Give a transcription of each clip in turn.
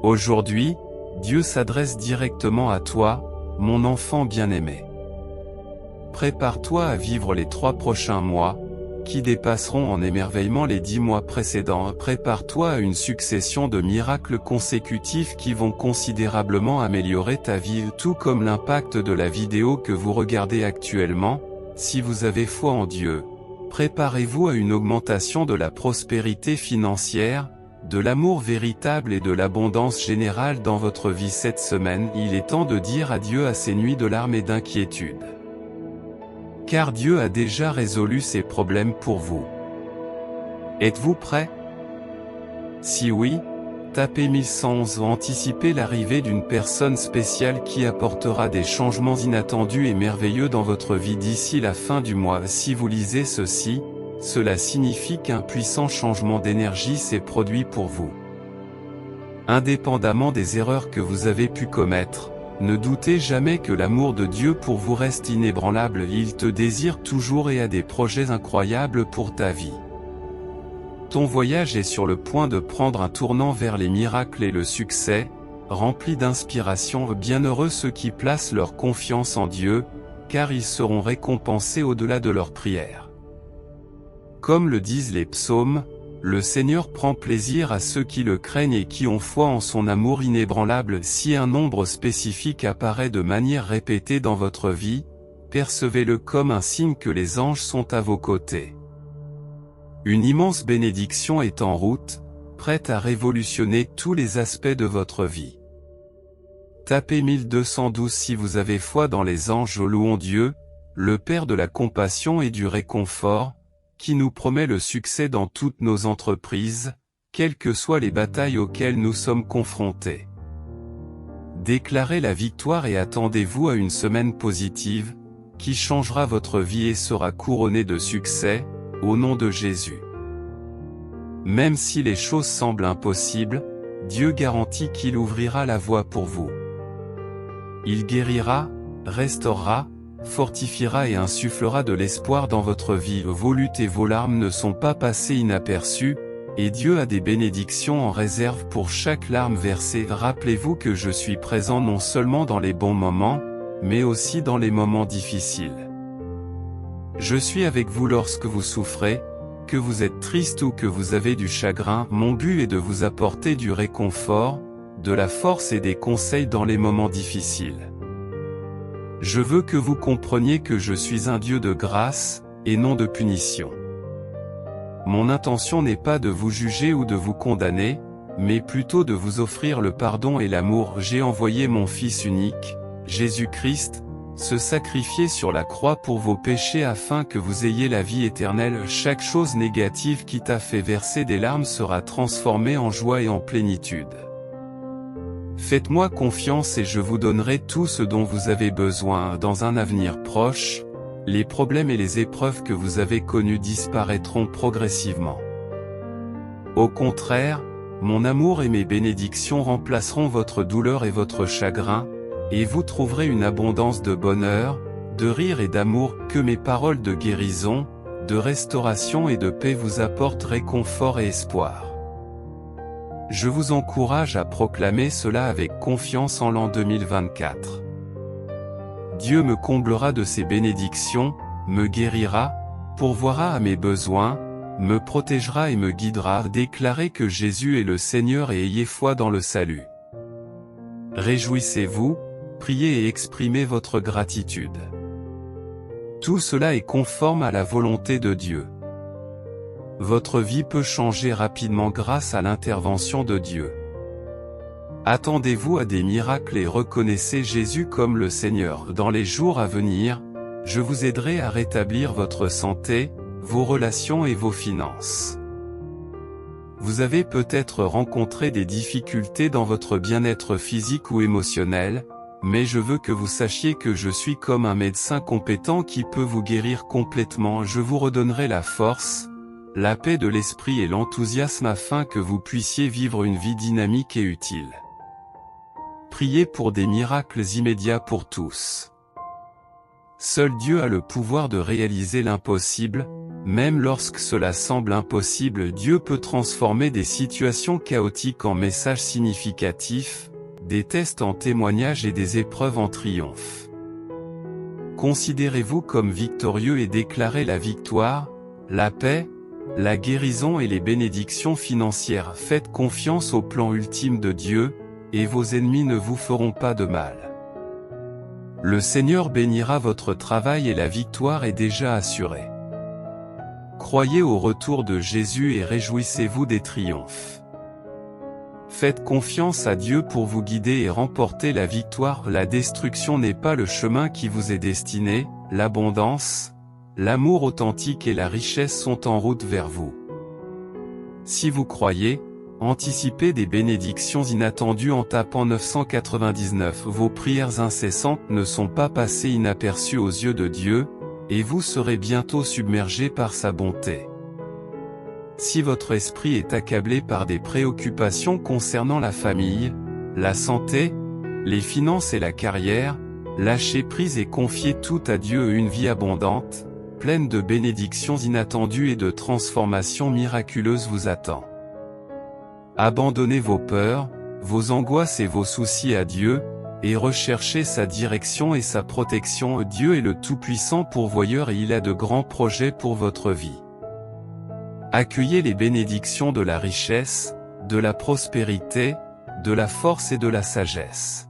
Aujourd'hui, Dieu s'adresse directement à toi, mon enfant bien-aimé. Prépare-toi à vivre les 3 prochains mois, qui dépasseront en émerveillement les 10 mois précédents. Prépare-toi à une succession de miracles consécutifs qui vont considérablement améliorer ta vie, tout comme l'impact de la vidéo que vous regardez actuellement. Si vous avez foi en Dieu, préparez-vous à une augmentation de la prospérité financière, de l'amour véritable et de l'abondance générale dans votre vie cette semaine. Il est temps de dire adieu à ces nuits de larmes et d'inquiétude. Car Dieu a déjà résolu ces problèmes pour vous. Êtes-vous prêt? Si oui, tapez 1111. Anticipez l'arrivée d'une personne spéciale qui apportera des changements inattendus et merveilleux dans votre vie d'ici la fin du mois. Si vous lisez ceci, cela signifie qu'un puissant changement d'énergie s'est produit pour vous. Indépendamment des erreurs que vous avez pu commettre, ne doutez jamais que l'amour de Dieu pour vous reste inébranlable. Il te désire toujours et a des projets incroyables pour ta vie. Ton voyage est sur le point de prendre un tournant vers les miracles et le succès, rempli d'inspiration. Bienheureux ceux qui placent leur confiance en Dieu, car ils seront récompensés au-delà de leurs prières. Comme le disent les psaumes, le Seigneur prend plaisir à ceux qui le craignent et qui ont foi en son amour inébranlable. Si un nombre spécifique apparaît de manière répétée dans votre vie, percevez-le comme un signe que les anges sont à vos côtés. Une immense bénédiction est en route, prête à révolutionner tous les aspects de votre vie. Tapez 1212 si vous avez foi dans les anges. Louons Dieu, le Père de la compassion et du réconfort, qui nous promet le succès dans toutes nos entreprises, quelles que soient les batailles auxquelles nous sommes confrontés. Déclarez la victoire et attendez-vous à une semaine positive, qui changera votre vie et sera couronnée de succès, au nom de Jésus. Même si les choses semblent impossibles, Dieu garantit qu'il ouvrira la voie pour vous. Il guérira, restaurera, fortifiera et insufflera de l'espoir dans votre vie. Vos luttes et vos larmes ne sont pas passées inaperçues, et Dieu a des bénédictions en réserve pour chaque larme versée. Rappelez-vous que je suis présent non seulement dans les bons moments, mais aussi dans les moments difficiles. Je suis avec vous lorsque vous souffrez, que vous êtes triste ou que vous avez du chagrin. Mon but est de vous apporter du réconfort, de la force et des conseils dans les moments difficiles. Je veux que vous compreniez que je suis un Dieu de grâce, et non de punition. Mon intention n'est pas de vous juger ou de vous condamner, mais plutôt de vous offrir le pardon et l'amour. J'ai envoyé mon Fils unique, Jésus-Christ, se sacrifier sur la croix pour vos péchés afin que vous ayez la vie éternelle. Chaque chose négative qui t'a fait verser des larmes sera transformée en joie et en plénitude. Faites-moi confiance et je vous donnerai tout ce dont vous avez besoin. Dans un avenir proche, les problèmes et les épreuves que vous avez connus disparaîtront progressivement. Au contraire, mon amour et mes bénédictions remplaceront votre douleur et votre chagrin, et vous trouverez une abondance de bonheur, de rire et d'amour. Que mes paroles de guérison, de restauration et de paix vous apportent réconfort et espoir. Je vous encourage à proclamer cela avec confiance en l'an 2024. Dieu me comblera de ses bénédictions, me guérira, pourvoira à mes besoins, me protégera et me guidera. Déclarez que Jésus est le Seigneur et ayez foi dans le salut. Réjouissez-vous, priez et exprimez votre gratitude. Tout cela est conforme à la volonté de Dieu. Votre vie peut changer rapidement grâce à l'intervention de Dieu. Attendez-vous à des miracles et reconnaissez Jésus comme le Seigneur. Dans les jours à venir, je vous aiderai à rétablir votre santé, vos relations et vos finances. Vous avez peut-être rencontré des difficultés dans votre bien-être physique ou émotionnel, mais je veux que vous sachiez que je suis comme un médecin compétent qui peut vous guérir complètement. Je vous redonnerai la force, la paix de l'esprit et l'enthousiasme afin que vous puissiez vivre une vie dynamique et utile. Priez pour des miracles immédiats pour tous. Seul Dieu a le pouvoir de réaliser l'impossible, Même lorsque cela semble impossible, Dieu peut transformer des situations chaotiques en messages significatifs, des tests en témoignages et des épreuves en triomphe. Considérez-vous comme victorieux et déclarez la victoire, la paix, la guérison et les bénédictions financières. Faites confiance au plan ultime de Dieu, et vos ennemis ne vous feront pas de mal. Le Seigneur bénira votre travail et la victoire est déjà assurée. Croyez au retour de Jésus et réjouissez-vous des triomphes. Faites confiance à Dieu pour vous guider et remporter la victoire. La destruction n'est pas le chemin qui vous est destiné, l'abondance, l'amour authentique et la richesse sont en route vers vous. Si vous croyez, anticipez des bénédictions inattendues en tapant 999. Vos prières incessantes ne sont pas passées inaperçues aux yeux de Dieu, et vous serez bientôt submergé par sa bonté. Si votre esprit est accablé par des préoccupations concernant la famille, la santé, les finances et la carrière, lâchez prise et confiez tout à Dieu. Une vie abondante, pleine de bénédictions inattendues et de transformations miraculeuses vous attend. Abandonnez vos peurs, vos angoisses et vos soucis à Dieu, et recherchez sa direction et sa protection. Dieu est le Tout-Puissant pourvoyeur et il a de grands projets pour votre vie. Accueillez les bénédictions de la richesse, de la prospérité, de la force et de la sagesse.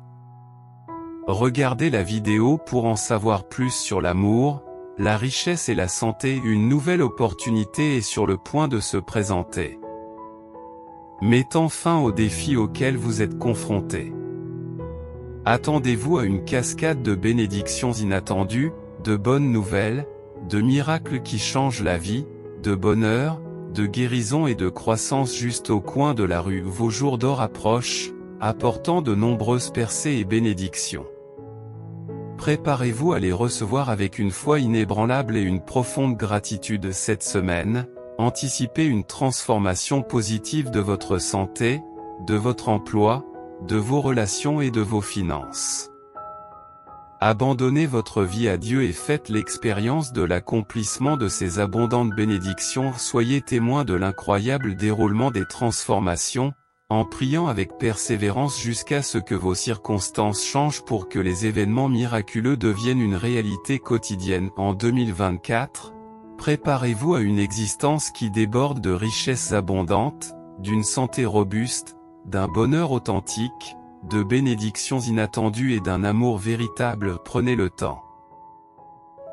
Regardez la vidéo pour en savoir plus sur l'amour, la richesse et la santé. Une nouvelle opportunité est sur le point de se présenter. Mettant fin aux défis auxquels vous êtes confrontés. Attendez-vous à une cascade de bénédictions inattendues, de bonnes nouvelles, de miracles qui changent la vie, de bonheur, de guérison et de croissance juste au coin de la rue. Vos jours d'or approchent, apportant de nombreuses percées et bénédictions. Préparez-vous à les recevoir avec une foi inébranlable et une profonde gratitude. Cette semaine, anticipez une transformation positive de votre santé, de votre emploi, de vos relations et de vos finances. Abandonnez votre vie à Dieu et faites l'expérience de l'accomplissement de ces abondantes bénédictions. Soyez témoins de l'incroyable déroulement des transformations, en priant avec persévérance jusqu'à ce que vos circonstances changent pour que les événements miraculeux deviennent une réalité quotidienne. En 2024, préparez-vous à une existence qui déborde de richesses abondantes, d'une santé robuste, d'un bonheur authentique, de bénédictions inattendues et d'un amour véritable. Prenez le temps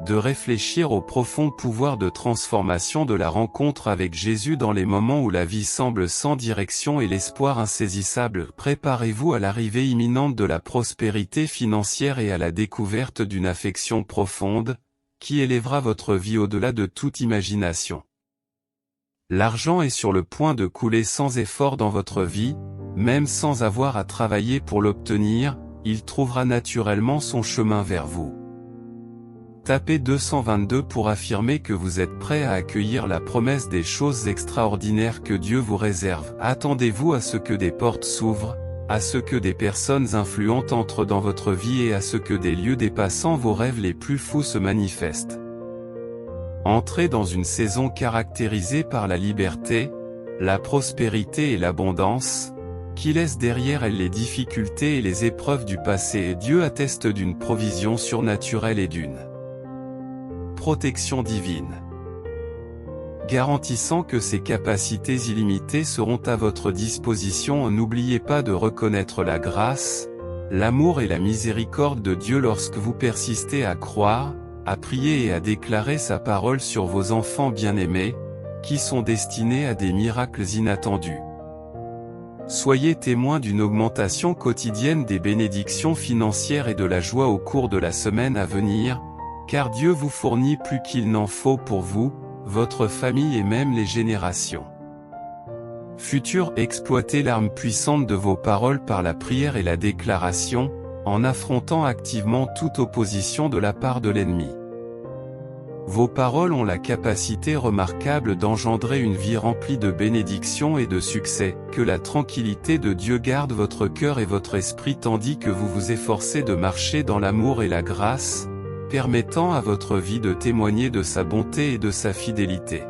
de réfléchir au profond pouvoir de transformation de la rencontre avec Jésus dans les moments où la vie semble sans direction et l'espoir insaisissable. Préparez-vous à l'arrivée imminente de la prospérité financière et à la découverte d'une affection profonde, qui élèvera votre vie au-delà de toute imagination. L'argent est sur le point de couler sans effort dans votre vie, même sans avoir à travailler pour l'obtenir, il trouvera naturellement son chemin vers vous. Tapez 222 pour affirmer que vous êtes prêt à accueillir la promesse des choses extraordinaires que Dieu vous réserve. Attendez-vous à ce que des portes s'ouvrent, à ce que des personnes influentes entrent dans votre vie et à ce que des lieux dépassant vos rêves les plus fous se manifestent. Entrez dans une saison caractérisée par la liberté, la prospérité et l'abondance, qui laisse derrière elle les difficultés et les épreuves du passé. Et Dieu atteste d'une provision surnaturelle et d'une protection divine, garantissant que ses capacités illimitées seront à votre disposition. N'oubliez pas de reconnaître la grâce, l'amour et la miséricorde de Dieu lorsque vous persistez à croire, à prier et à déclarer sa parole sur vos enfants bien-aimés, qui sont destinés à des miracles inattendus. Soyez témoins d'une augmentation quotidienne des bénédictions financières et de la joie au cours de la semaine à venir, car Dieu vous fournit plus qu'il n'en faut pour vous, votre famille et même les générations futures. Exploitez l'arme puissante de vos paroles par la prière et la déclaration, en affrontant activement toute opposition de la part de l'ennemi. Vos paroles ont la capacité remarquable d'engendrer une vie remplie de bénédictions et de succès. Que la tranquillité de Dieu garde votre cœur et votre esprit tandis que vous vous efforcez de marcher dans l'amour et la grâce, permettant à votre vie de témoigner de sa bonté et de sa fidélité.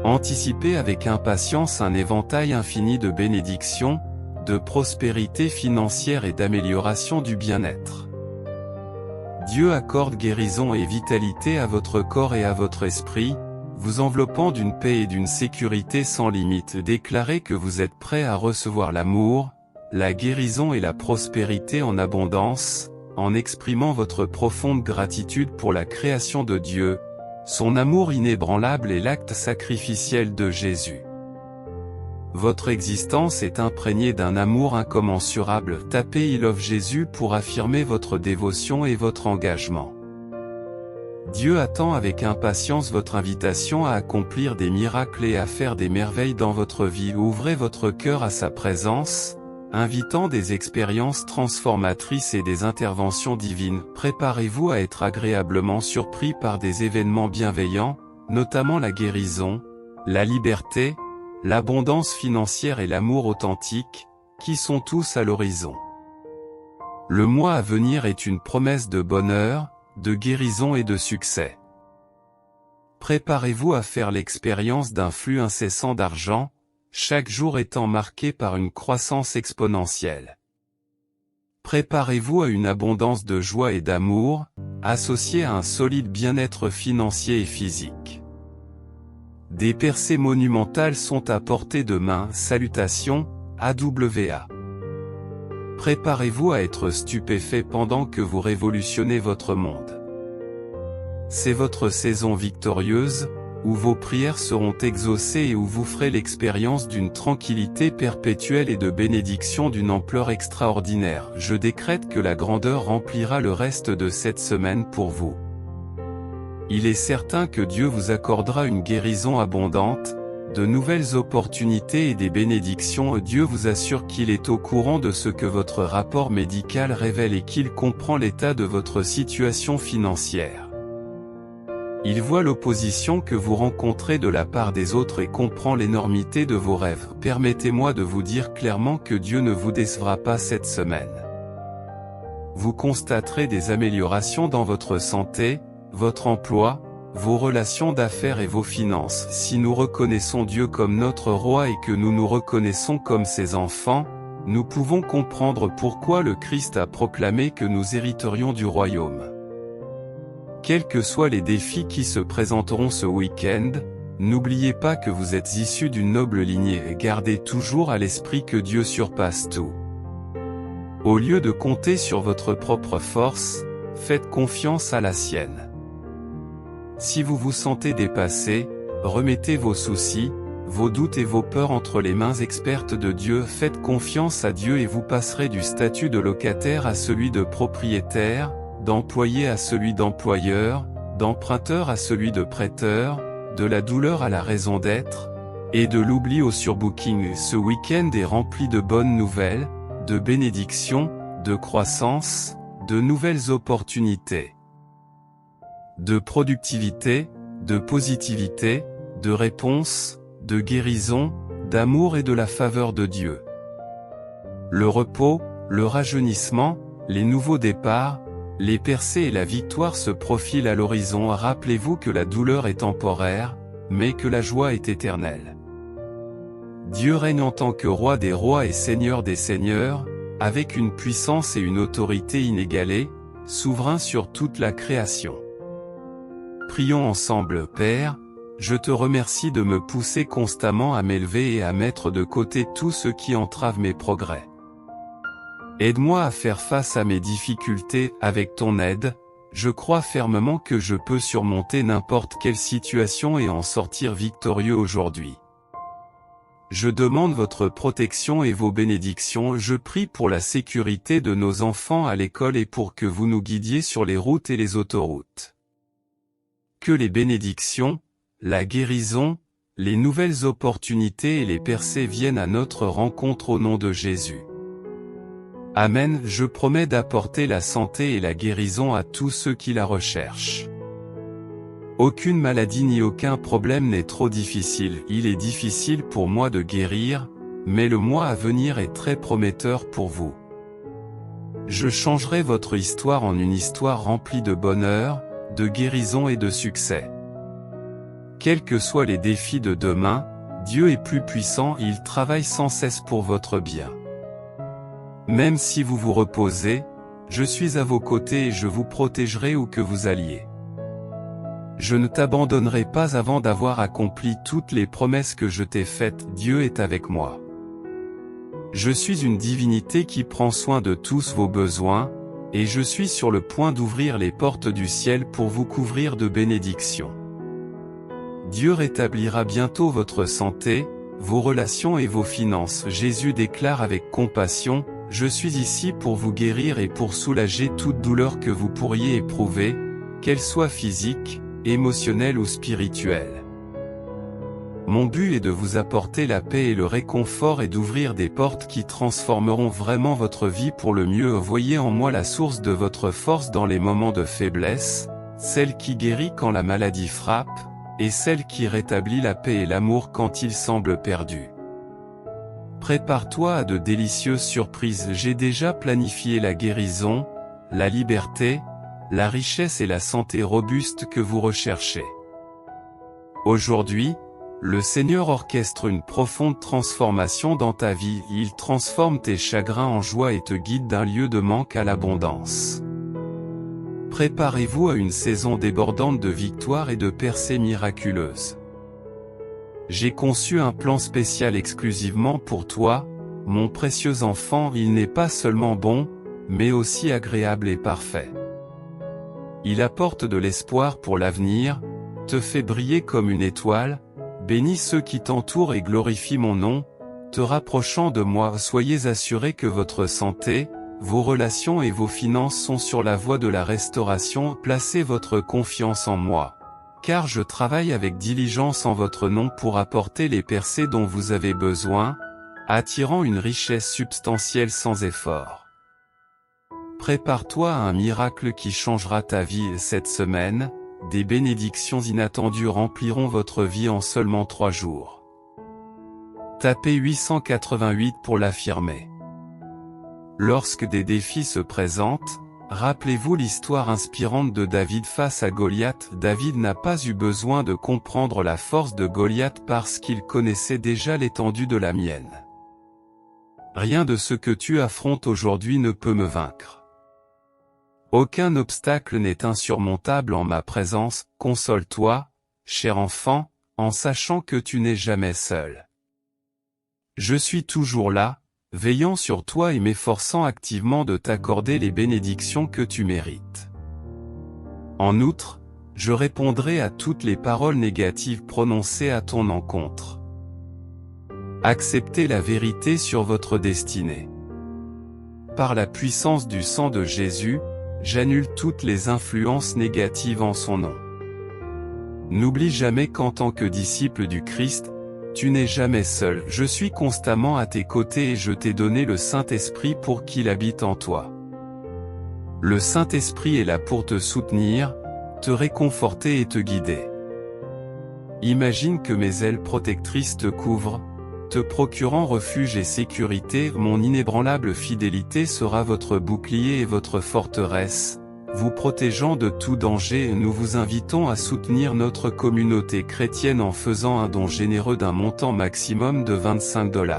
Anticipez avec impatience un éventail infini de bénédictions, de prospérité financière et d'amélioration du bien-être. Dieu accorde guérison et vitalité à votre corps et à votre esprit, vous enveloppant d'une paix et d'une sécurité sans limite. Déclarez que vous êtes prêt à recevoir l'amour, la guérison et la prospérité en abondance, en exprimant votre profonde gratitude pour la création de Dieu, son amour inébranlable et l'acte sacrificiel de Jésus. Votre existence est imprégnée d'un amour incommensurable. Tapez I love Jésus pour affirmer votre dévotion et votre engagement. Dieu attend avec impatience votre invitation à accomplir des miracles et à faire des merveilles dans votre vie. Ouvrez votre cœur à sa présence, invitant des expériences transformatrices et des interventions divines. Préparez-vous à être agréablement surpris par des événements bienveillants, notamment la guérison, la liberté, l'abondance financière et l'amour authentique, qui sont tous à l'horizon. Le mois à venir est une promesse de bonheur, de guérison et de succès. Préparez-vous à faire l'expérience d'un flux incessant d'argent, chaque jour étant marqué par une croissance exponentielle. Préparez-vous à une abondance de joie et d'amour, associée à un solide bien-être financier et physique. Des percées monumentales sont à portée de main. Salutations, AWA. Préparez-vous à être stupéfait pendant que vous révolutionnez votre monde. C'est votre saison victorieuse, où vos prières seront exaucées et où vous ferez l'expérience d'une tranquillité perpétuelle et de bénédictions d'une ampleur extraordinaire. Je décrète que la grandeur remplira le reste de cette semaine pour vous. Il est certain que Dieu vous accordera une guérison abondante, de nouvelles opportunités et des bénédictions. Dieu vous assure qu'il est au courant de ce que votre rapport médical révèle et qu'il comprend l'état de votre situation financière. Il voit l'opposition que vous rencontrez de la part des autres et comprend l'énormité de vos rêves. Permettez-moi de vous dire clairement que Dieu ne vous décevra pas cette semaine. Vous constaterez des améliorations dans votre santé, votre emploi, vos relations d'affaires et vos finances. Si nous reconnaissons Dieu comme notre roi et que nous nous reconnaissons comme ses enfants, nous pouvons comprendre pourquoi le Christ a proclamé que nous hériterions du royaume. Quels que soient les défis qui se présenteront ce week-end, n'oubliez pas que vous êtes issus d'une noble lignée et gardez toujours à l'esprit que Dieu surpasse tout. Au lieu de compter sur votre propre force, faites confiance à la sienne. Si vous vous sentez dépassé, remettez vos soucis, vos doutes et vos peurs entre les mains expertes de Dieu. Faites confiance à Dieu et vous passerez du statut de locataire à celui de propriétaire, d'employé à celui d'employeur, d'emprunteur à celui de prêteur, de la douleur à la raison d'être, et de l'oubli au surbooking. Ce week-end est rempli de bonnes nouvelles, de bénédictions, de croissance, de nouvelles opportunités, de productivité, de positivité, de réponse, de guérison, d'amour et de la faveur de Dieu. Le repos, le rajeunissement, les nouveaux départs, les percées et la victoire se profilent à l'horizon. Rappelez-vous que la douleur est temporaire, mais que la joie est éternelle. Dieu règne en tant que roi des rois et seigneur des seigneurs, avec une puissance et une autorité inégalées, souverain sur toute la création. Prions ensemble. Père, je te remercie de me pousser constamment à m'élever et à mettre de côté tout ce qui entrave mes progrès. Aide-moi à faire face à mes difficultés. Avec ton aide, je crois fermement que je peux surmonter n'importe quelle situation et en sortir victorieux aujourd'hui. Je demande votre protection et vos bénédictions. Je prie pour la sécurité de nos enfants à l'école et pour que vous nous guidiez sur les routes et les autoroutes. Que les bénédictions, la guérison, les nouvelles opportunités et les percées viennent à notre rencontre au nom de Jésus. Amen. Je promets d'apporter la santé et la guérison à tous ceux qui la recherchent. Aucune maladie ni aucun problème n'est trop difficile. Il est difficile pour moi de guérir, mais le mois à venir est très prometteur pour vous. Je changerai votre histoire en une histoire remplie de bonheur, de guérison et de succès. Quels que soient les défis de demain, Dieu est plus puissant et il travaille sans cesse pour votre bien. Même si vous vous reposez, je suis à vos côtés et je vous protégerai où que vous alliez. Je ne t'abandonnerai pas avant d'avoir accompli toutes les promesses que je t'ai faites, Dieu est avec moi. Je suis une divinité qui prend soin de tous vos besoins, et je suis sur le point d'ouvrir les portes du ciel pour vous couvrir de bénédictions. Dieu rétablira bientôt votre santé, vos relations et vos finances. Jésus déclare avec compassion, « Je suis ici pour vous guérir et pour soulager toute douleur que vous pourriez éprouver, qu'elle soit physique, émotionnelle ou spirituelle. Mon but est de vous apporter la paix et le réconfort et d'ouvrir des portes qui transformeront vraiment votre vie pour le mieux. Voyez en moi la source de votre force dans les moments de faiblesse, celle qui guérit quand la maladie frappe, et celle qui rétablit la paix et l'amour quand il semble perdu. Prépare-toi à de délicieuses surprises. J'ai déjà planifié la guérison, la liberté, la richesse et la santé robuste que vous recherchez. Aujourd'hui, le Seigneur orchestre une profonde transformation dans ta vie. Il transforme tes chagrins en joie et te guide d'un lieu de manque à l'abondance. Préparez-vous à une saison débordante de victoires et de percées miraculeuses. J'ai conçu un plan spécial exclusivement pour toi, mon précieux enfant. Il n'est pas seulement bon, mais aussi agréable et parfait. Il apporte de l'espoir pour l'avenir, te fait briller comme une étoile, bénit ceux qui t'entourent et glorifie mon nom, te rapprochant de moi. Soyez assurés que votre santé, vos relations et vos finances sont sur la voie de la restauration. Placez votre confiance en moi, car je travaille avec diligence en votre nom pour apporter les percées dont vous avez besoin, attirant une richesse substantielle sans effort. Prépare-toi à un miracle qui changera ta vie cette semaine. Des bénédictions inattendues rempliront votre vie en seulement 3 jours. Tapez 888 pour l'affirmer. Lorsque des défis se présentent, rappelez-vous l'histoire inspirante de David face à Goliath. David n'a pas eu besoin de comprendre la force de Goliath parce qu'il connaissait déjà l'étendue de la mienne. Rien de ce que tu affrontes aujourd'hui ne peut me vaincre. Aucun obstacle n'est insurmontable en ma présence. Console-toi, cher enfant, en sachant que tu n'es jamais seul. Je suis toujours là, veillant sur toi et m'efforçant activement de t'accorder les bénédictions que tu mérites. En outre, je répondrai à toutes les paroles négatives prononcées à ton encontre. Acceptez la vérité sur votre destinée. Par la puissance du sang de Jésus, j'annule toutes les influences négatives en son nom. N'oublie jamais qu'en tant que disciple du Christ, tu n'es jamais seul. Je suis constamment à tes côtés et je t'ai donné le Saint-Esprit pour qu'il habite en toi. Le Saint-Esprit est là pour te soutenir, te réconforter et te guider. Imagine que mes ailes protectrices te couvrent, te procurant refuge et sécurité. Mon inébranlable fidélité sera votre bouclier et votre forteresse, vous protégeant de tout danger. Nous vous invitons à soutenir notre communauté chrétienne en faisant un don généreux d'un montant maximum de 25 $.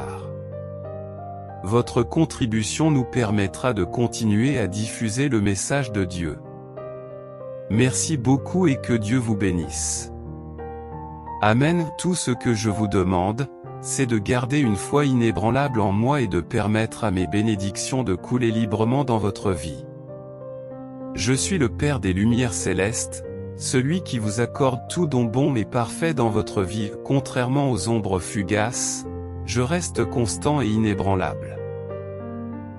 Votre contribution nous permettra de continuer à diffuser le message de Dieu. Merci beaucoup et que Dieu vous bénisse. Amen. Tout ce que je vous demande, c'est de garder une foi inébranlable en moi et de permettre à mes bénédictions de couler librement dans votre vie. Je suis le Père des Lumières Célestes, celui qui vous accorde tout don bon et parfait dans votre vie. Contrairement aux ombres fugaces, je reste constant et inébranlable.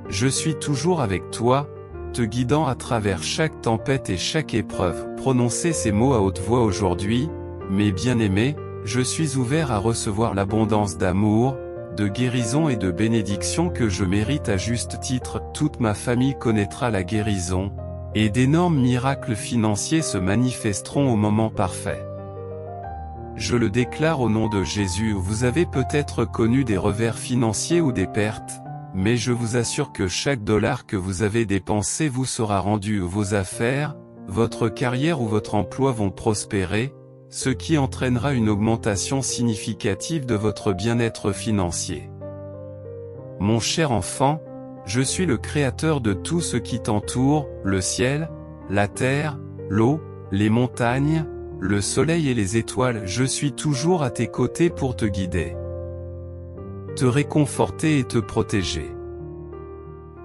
Je suis toujours avec toi, te guidant à travers chaque tempête et chaque épreuve. Prononcez ces mots à haute voix aujourd'hui, mes bien-aimés. Je suis ouvert à recevoir l'abondance d'amour, de guérison et de bénédiction que je mérite à juste titre. Toute ma famille connaîtra la guérison, et d'énormes miracles financiers se manifesteront au moment parfait. Je le déclare au nom de Jésus. Vous avez peut-être connu des revers financiers ou des pertes, mais je vous assure que chaque dollar que vous avez dépensé vous sera rendu. Vos affaires, votre carrière ou votre emploi vont prospérer, ce qui entraînera une augmentation significative de votre bien-être financier. Mon cher enfant, je suis le créateur de tout ce qui t'entoure, le ciel, la terre, l'eau, les montagnes, le soleil et les étoiles. Je suis toujours à tes côtés pour te guider, te réconforter et te protéger.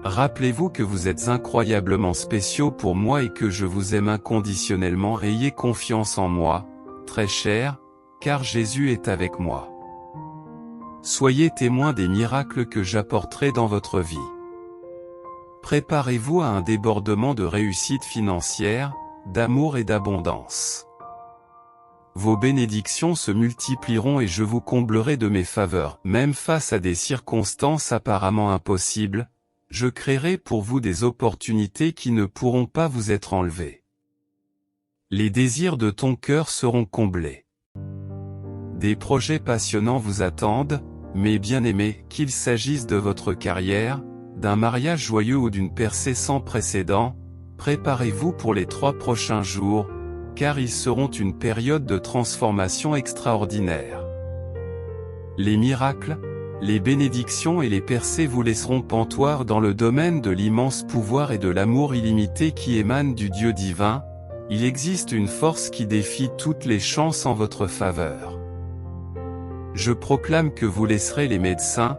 Rappelez-vous que vous êtes incroyablement spéciaux pour moi et que je vous aime inconditionnellement. Ayez confiance en moi, très cher, car Jésus est avec moi. Soyez témoins des miracles que j'apporterai dans votre vie. Préparez-vous à un débordement de réussite financière, d'amour et d'abondance. Vos bénédictions se multiplieront et je vous comblerai de mes faveurs. Même face à des circonstances apparemment impossibles, je créerai pour vous des opportunités qui ne pourront pas vous être enlevées. Les désirs de ton cœur seront comblés. Des projets passionnants vous attendent, mes bien-aimés, qu'il s'agisse de votre carrière, d'un mariage joyeux ou d'une percée sans précédent. Préparez-vous pour les 3 prochains jours, car ils seront une période de transformation extraordinaire. Les miracles, les bénédictions et les percées vous laisseront pantoir dans le domaine de l'immense pouvoir et de l'amour illimité qui émane du Dieu divin. Il existe une force qui défie toutes les chances en votre faveur. Je proclame que vous laisserez les médecins,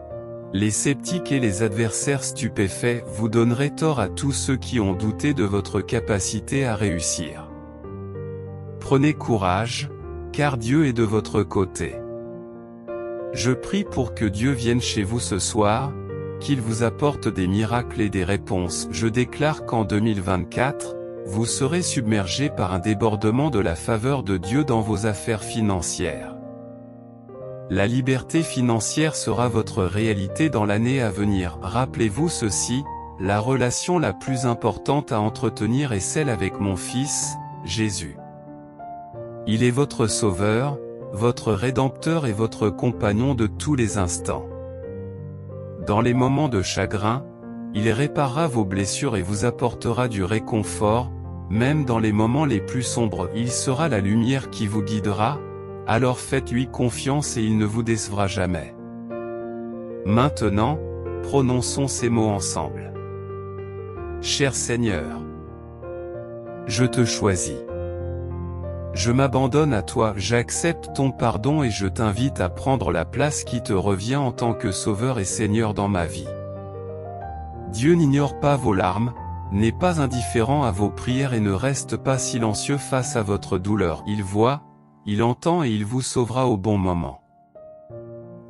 les sceptiques et les adversaires stupéfaits. Vous donnerez tort à tous ceux qui ont douté de votre capacité à réussir. Prenez courage, car Dieu est de votre côté. Je prie pour que Dieu vienne chez vous ce soir, qu'il vous apporte des miracles et des réponses. Je déclare qu'en 2024, vous serez submergé par un débordement de la faveur de Dieu dans vos affaires financières. La liberté financière sera votre réalité dans l'année à venir. Rappelez-vous ceci, la relation la plus importante à entretenir est celle avec mon Fils, Jésus. Il est votre Sauveur, votre Rédempteur et votre compagnon de tous les instants. Dans les moments de chagrin, il réparera vos blessures et vous apportera du réconfort. Même dans les moments les plus sombres, il sera la lumière qui vous guidera. Alors faites-lui confiance et il ne vous décevra jamais. Maintenant, prononçons ces mots ensemble. Cher Seigneur, je te choisis. Je m'abandonne à toi, j'accepte ton pardon et je t'invite à prendre la place qui te revient en tant que Sauveur et Seigneur dans ma vie. Dieu n'ignore pas vos larmes, n'est pas indifférent à vos prières et ne reste pas silencieux face à votre douleur. Il voit, il entend et il vous sauvera au bon moment.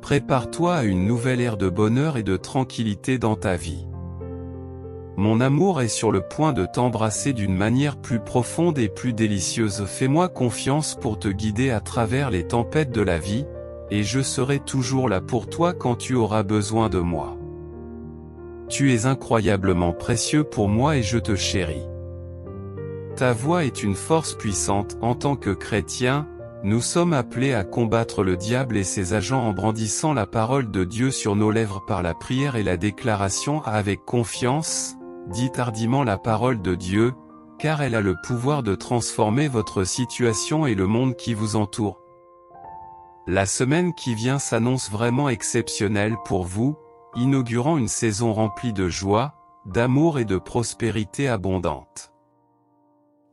Prépare-toi à une nouvelle ère de bonheur et de tranquillité dans ta vie. Mon amour est sur le point de t'embrasser d'une manière plus profonde et plus délicieuse. Fais-moi confiance pour te guider à travers les tempêtes de la vie, et je serai toujours là pour toi quand tu auras besoin de moi. Tu es incroyablement précieux pour moi et je te chéris. Ta voix est une force puissante. En tant que chrétiens, nous sommes appelés à combattre le diable et ses agents en brandissant la parole de Dieu sur nos lèvres par la prière et la déclaration. Avec confiance, dites hardiment la parole de Dieu, car elle a le pouvoir de transformer votre situation et le monde qui vous entoure. La semaine qui vient s'annonce vraiment exceptionnelle pour vous, inaugurant une saison remplie de joie, d'amour et de prospérité abondante.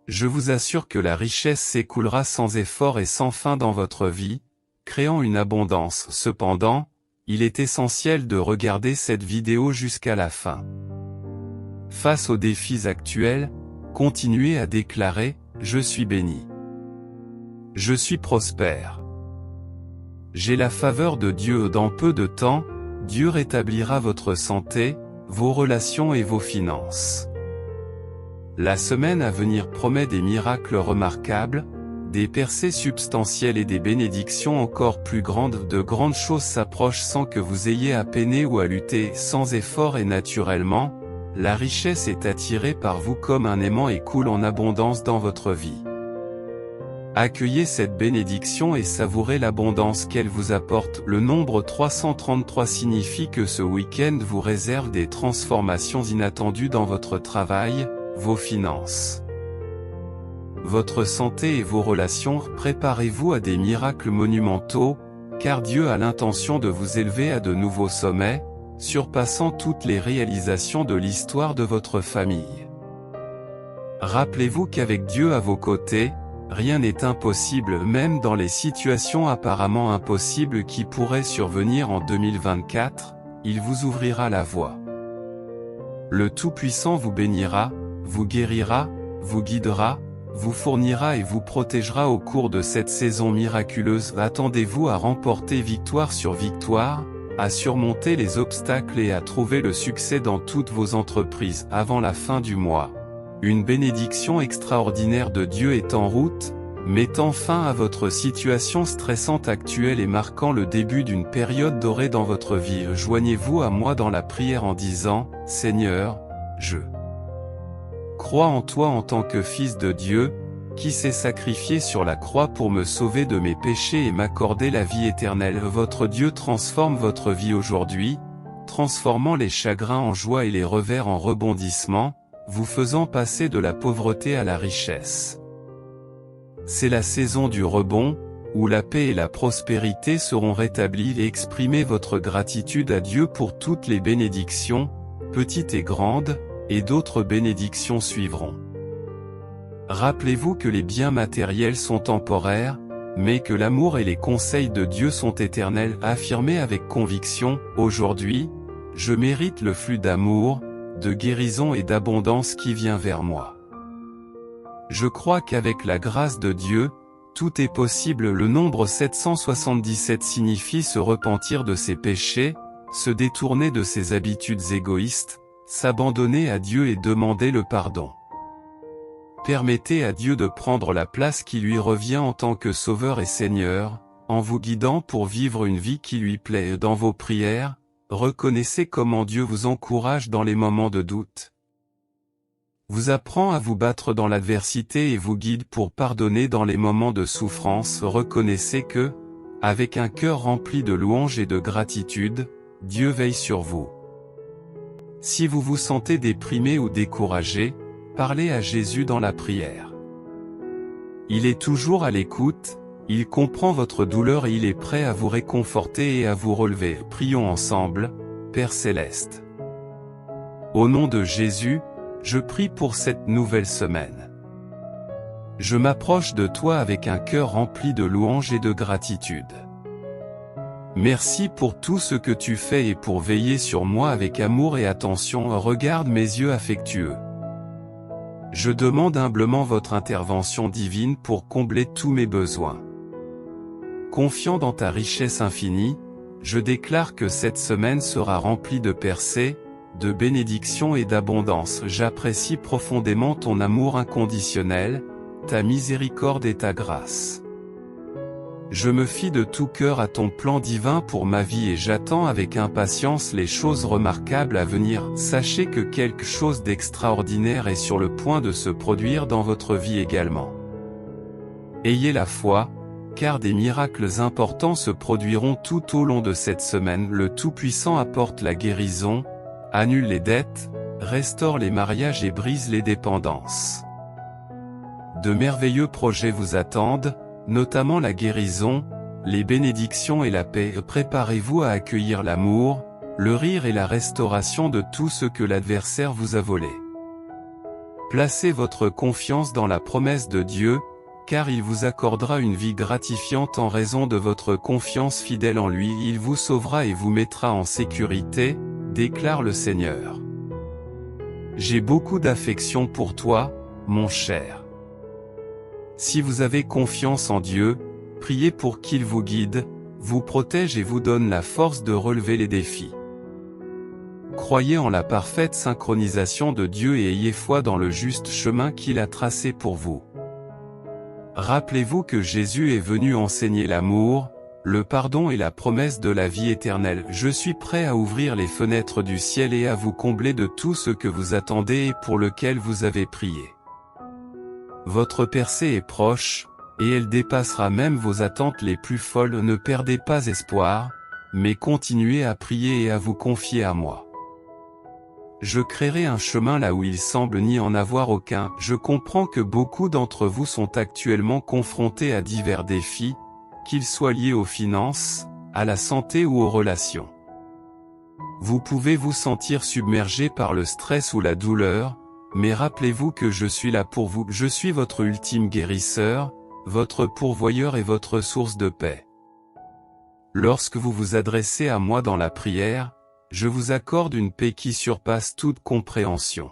Je vous assure que la richesse s'écoulera sans effort et sans fin dans votre vie, créant une abondance. Cependant, il est essentiel de regarder cette vidéo jusqu'à la fin. Face aux défis actuels, continuez à déclarer « Je suis béni. Je suis prospère. J'ai la faveur de Dieu. » Dans peu de temps, Dieu rétablira votre santé, vos relations et vos finances. La semaine à venir promet des miracles remarquables, des percées substantielles et des bénédictions encore plus grandes. De grandes choses s'approchent sans que vous ayez à peiner ou à lutter, sans effort et naturellement, la richesse est attirée par vous comme un aimant et coule en abondance dans votre vie. Accueillez cette bénédiction et savourez l'abondance qu'elle vous apporte. Le nombre 333 signifie que ce week-end vous réserve des transformations inattendues dans votre travail, vos finances, votre santé et vos relations. Préparez-vous à des miracles monumentaux, car Dieu a l'intention de vous élever à de nouveaux sommets, surpassant toutes les réalisations de l'histoire de votre famille. Rappelez-vous qu'avec Dieu à vos côtés, rien n'est impossible, même dans les situations apparemment impossibles qui pourraient survenir en 2024, il vous ouvrira la voie. Le Tout-Puissant vous bénira, vous guérira, vous guidera, vous fournira et vous protégera au cours de cette saison miraculeuse. Attendez-vous à remporter victoire sur victoire, à surmonter les obstacles et à trouver le succès dans toutes vos entreprises avant la fin du mois. Une bénédiction extraordinaire de Dieu est en route, mettant fin à votre situation stressante actuelle et marquant le début d'une période dorée dans votre vie. Joignez-vous à moi dans la prière en disant « Seigneur, je crois en toi en tant que Fils de Dieu, qui s'est sacrifié sur la croix pour me sauver de mes péchés et m'accorder la vie éternelle. » Votre Dieu transforme votre vie aujourd'hui, transformant les chagrins en joie et les revers en rebondissements, vous faisant passer de la pauvreté à la richesse. C'est la saison du rebond, où la paix et la prospérité seront rétablies, et exprimez votre gratitude à Dieu pour toutes les bénédictions, petites et grandes, et d'autres bénédictions suivront. Rappelez-vous que les biens matériels sont temporaires, mais que l'amour et les conseils de Dieu sont éternels. Affirmez avec conviction, aujourd'hui, je mérite le flux d'amour, de guérison et d'abondance qui vient vers moi. Je crois qu'avec la grâce de Dieu, tout est possible. Le nombre 777 signifie se repentir de ses péchés, se détourner de ses habitudes égoïstes, s'abandonner à Dieu et demander le pardon. Permettez à Dieu de prendre la place qui lui revient en tant que Sauveur et Seigneur, en vous guidant pour vivre une vie qui lui plaît. Dans vos prières, reconnaissez comment Dieu vous encourage dans les moments de doute, vous apprend à vous battre dans l'adversité et vous guide pour pardonner dans les moments de souffrance. Reconnaissez que, avec un cœur rempli de louanges et de gratitude, Dieu veille sur vous. Si vous vous sentez déprimé ou découragé, parlez à Jésus dans la prière. Il est toujours à l'écoute, il comprend votre douleur et il est prêt à vous réconforter et à vous relever. Prions ensemble, Père Céleste. Au nom de Jésus, je prie pour cette nouvelle semaine. Je m'approche de toi avec un cœur rempli de louanges et de gratitude. Merci pour tout ce que tu fais et pour veiller sur moi avec amour et attention. Regarde mes yeux affectueux. Je demande humblement votre intervention divine pour combler tous mes besoins. Confiant dans ta richesse infinie, je déclare que cette semaine sera remplie de percées, de bénédictions et d'abondance. J'apprécie profondément ton amour inconditionnel, ta miséricorde et ta grâce. Je me fie de tout cœur à ton plan divin pour ma vie et j'attends avec impatience les choses remarquables à venir. Sachez que quelque chose d'extraordinaire est sur le point de se produire dans votre vie également. Ayez la foi, car des miracles importants se produiront tout au long de cette semaine. Le Tout-Puissant apporte la guérison, annule les dettes, restaure les mariages et brise les dépendances. De merveilleux projets vous attendent, notamment la guérison, les bénédictions et la paix. Préparez-vous à accueillir l'amour, le rire et la restauration de tout ce que l'adversaire vous a volé. Placez votre confiance dans la promesse de Dieu, car il vous accordera une vie gratifiante en raison de votre confiance fidèle en lui. Il vous sauvera et vous mettra en sécurité, déclare le Seigneur. J'ai beaucoup d'affection pour toi, mon cher. Si vous avez confiance en Dieu, priez pour qu'il vous guide, vous protège et vous donne la force de relever les défis. Croyez en la parfaite synchronisation de Dieu et ayez foi dans le juste chemin qu'il a tracé pour vous. Rappelez-vous que Jésus est venu enseigner l'amour, le pardon et la promesse de la vie éternelle. Je suis prêt à ouvrir les fenêtres du ciel et à vous combler de tout ce que vous attendez et pour lequel vous avez prié. Votre percée est proche, et elle dépassera même vos attentes les plus folles. Ne perdez pas espoir, mais continuez à prier et à vous confier à moi. Je créerai un chemin là où il semble n'y en avoir aucun. Je comprends que beaucoup d'entre vous sont actuellement confrontés à divers défis, qu'ils soient liés aux finances, à la santé ou aux relations. Vous pouvez vous sentir submergé par le stress ou la douleur, mais rappelez-vous que je suis là pour vous. Je suis votre ultime guérisseur, votre pourvoyeur et votre source de paix. Lorsque vous vous adressez à moi dans la prière, je vous accorde une paix qui surpasse toute compréhension.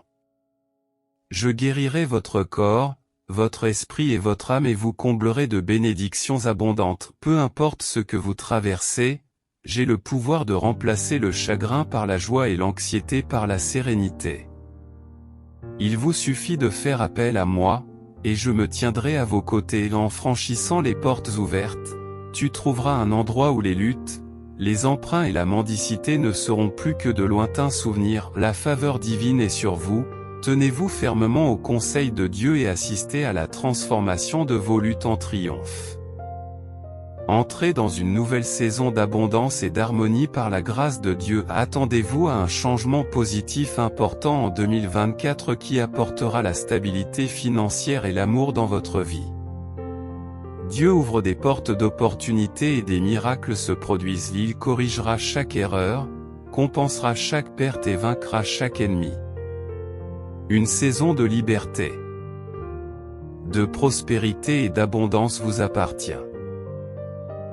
Je guérirai votre corps, votre esprit et votre âme et vous comblerai de bénédictions abondantes. Peu importe ce que vous traversez, j'ai le pouvoir de remplacer le chagrin par la joie et l'anxiété par la sérénité. Il vous suffit de faire appel à moi, et je me tiendrai à vos côtés. En franchissant les portes ouvertes, tu trouveras un endroit où les luttes, les emprunts et la mendicité ne seront plus que de lointains souvenirs. La faveur divine est sur vous, tenez-vous fermement au conseil de Dieu et assistez à la transformation de vos luttes en triomphe. Entrez dans une nouvelle saison d'abondance et d'harmonie par la grâce de Dieu. Attendez-vous à un changement positif important en 2024 qui apportera la stabilité financière et l'amour dans votre vie. Dieu ouvre des portes d'opportunités et des miracles se produisent. Il corrigera chaque erreur, compensera chaque perte et vaincra chaque ennemi. Une saison de liberté, de prospérité et d'abondance vous appartient.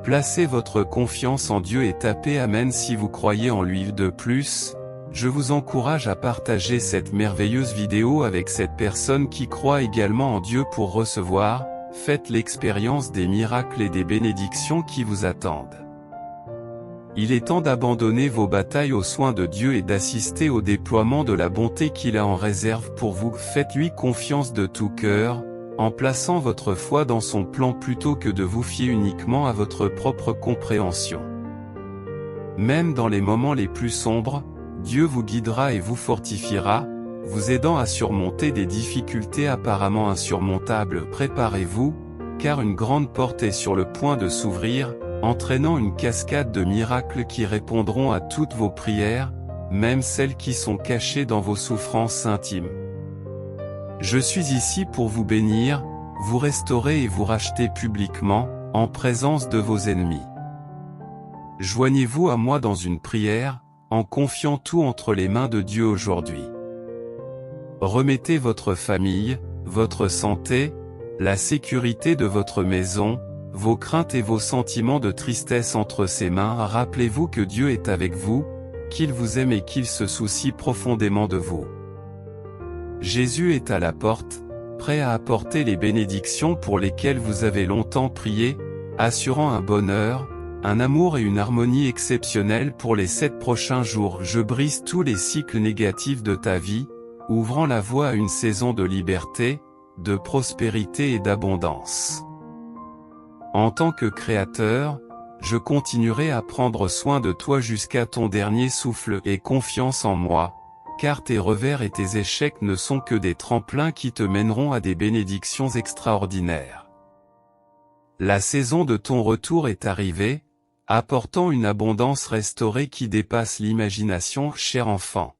Placez votre confiance en Dieu et tapez Amen si vous croyez en lui. De plus, je vous encourage à partager cette merveilleuse vidéo avec cette personne qui croit également en Dieu pour recevoir. Faites l'expérience des miracles et des bénédictions qui vous attendent. Il est temps d'abandonner vos batailles aux soins de Dieu et d'assister au déploiement de la bonté qu'il a en réserve pour vous. Faites-lui confiance de tout cœur, en plaçant votre foi dans son plan plutôt que de vous fier uniquement à votre propre compréhension. Même dans les moments les plus sombres, Dieu vous guidera et vous fortifiera, vous aidant à surmonter des difficultés apparemment insurmontables. Préparez-vous, car une grande porte est sur le point de s'ouvrir, entraînant une cascade de miracles qui répondront à toutes vos prières, même celles qui sont cachées dans vos souffrances intimes. Je suis ici pour vous bénir, vous restaurer et vous racheter publiquement, en présence de vos ennemis. Joignez-vous à moi dans une prière, en confiant tout entre les mains de Dieu aujourd'hui. Remettez votre famille, votre santé, la sécurité de votre maison, vos craintes et vos sentiments de tristesse entre ses mains. Rappelez-vous que Dieu est avec vous, qu'il vous aime et qu'il se soucie profondément de vous. Jésus est à la porte, prêt à apporter les bénédictions pour lesquelles vous avez longtemps prié, assurant un bonheur, un amour et une harmonie exceptionnels pour les 7 prochains jours. Je brise tous les cycles négatifs de ta vie, ouvrant la voie à une saison de liberté, de prospérité et d'abondance. En tant que créateur, je continuerai à prendre soin de toi jusqu'à ton dernier souffle. Aie confiance en moi, car tes revers et tes échecs ne sont que des tremplins qui te mèneront à des bénédictions extraordinaires. La saison de ton retour est arrivée, apportant une abondance restaurée qui dépasse l'imagination. Cher enfant,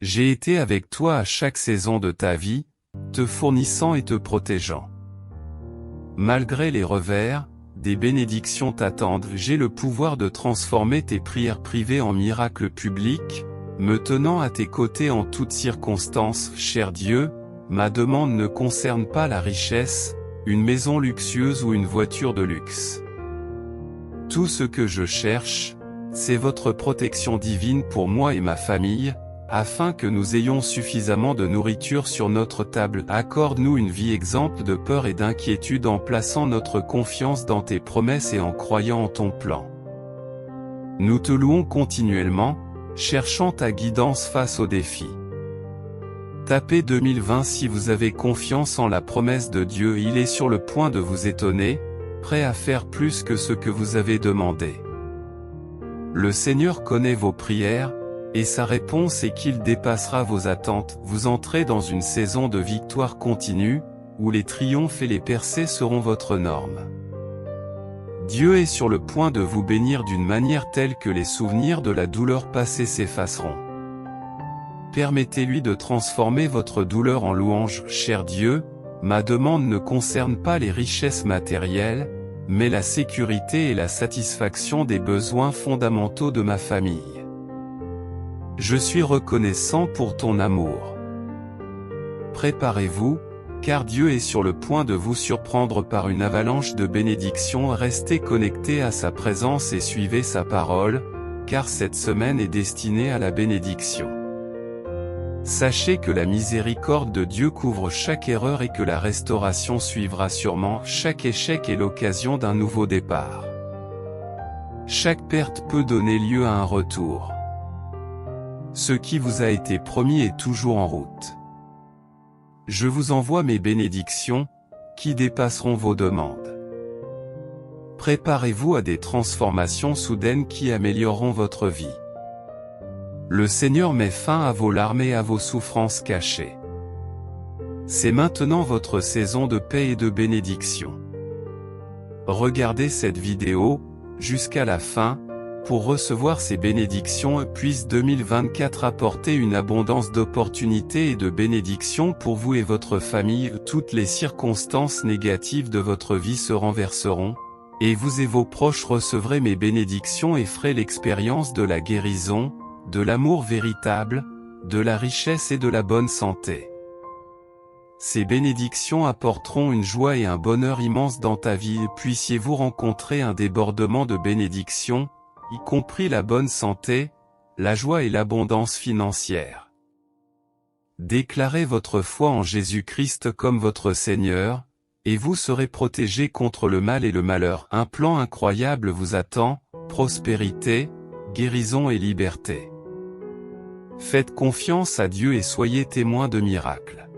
j'ai été avec toi à chaque saison de ta vie, te fournissant et te protégeant. Malgré les revers, des bénédictions t'attendent. J'ai le pouvoir de transformer tes prières privées en miracles publics, me tenant à tes côtés en toutes circonstances. Cher Dieu, ma demande ne concerne pas la richesse, une maison luxueuse ou une voiture de luxe. Tout ce que je cherche, c'est votre protection divine pour moi et ma famille, afin que nous ayons suffisamment de nourriture sur notre table. Accorde-nous une vie exempte de peur et d'inquiétude en plaçant notre confiance dans tes promesses et en croyant en ton plan. Nous te louons continuellement, cherchant ta guidance face aux défis. Tapez 2020 si vous avez confiance en la promesse de Dieu. Il est sur le point de vous étonner, prêt à faire plus que ce que vous avez demandé. Le Seigneur connaît vos prières, et sa réponse est qu'il dépassera vos attentes. Vous entrez dans une saison de victoire continue, où les triomphes et les percées seront votre norme. Dieu est sur le point de vous bénir d'une manière telle que les souvenirs de la douleur passée s'effaceront. Permettez-lui de transformer votre douleur en louange. Cher Dieu, ma demande ne concerne pas les richesses matérielles, mais la sécurité et la satisfaction des besoins fondamentaux de ma famille. Je suis reconnaissant pour ton amour. Préparez-vous, car Dieu est sur le point de vous surprendre par une avalanche de bénédictions. Restez connectés à sa présence et suivez sa parole, car cette semaine est destinée à la bénédiction. Sachez que la miséricorde de Dieu couvre chaque erreur et que la restauration suivra sûrement. Chaque échec est l'occasion d'un nouveau départ. Chaque perte peut donner lieu à un retour. Ce qui vous a été promis est toujours en route. Je vous envoie mes bénédictions, qui dépasseront vos demandes. Préparez-vous à des transformations soudaines qui amélioreront votre vie. Le Seigneur met fin à vos larmes et à vos souffrances cachées. C'est maintenant votre saison de paix et de bénédiction. Regardez cette vidéo, jusqu'à la fin, pour recevoir ces bénédictions. Puisse 2024 apporter une abondance d'opportunités et de bénédictions pour vous et votre famille. Toutes les circonstances négatives de votre vie se renverseront, et vous et vos proches recevrez mes bénédictions et ferez l'expérience de la guérison, de l'amour véritable, de la richesse et de la bonne santé. Ces bénédictions apporteront une joie et un bonheur immense dans ta vie. Puissiez-vous rencontrer un débordement de bénédictions, y compris la bonne santé, la joie et l'abondance financière. Déclarez votre foi en Jésus-Christ comme votre Seigneur, et vous serez protégé contre le mal et le malheur. Un plan incroyable vous attend, prospérité, guérison et liberté. Faites confiance à Dieu et soyez témoins de miracles.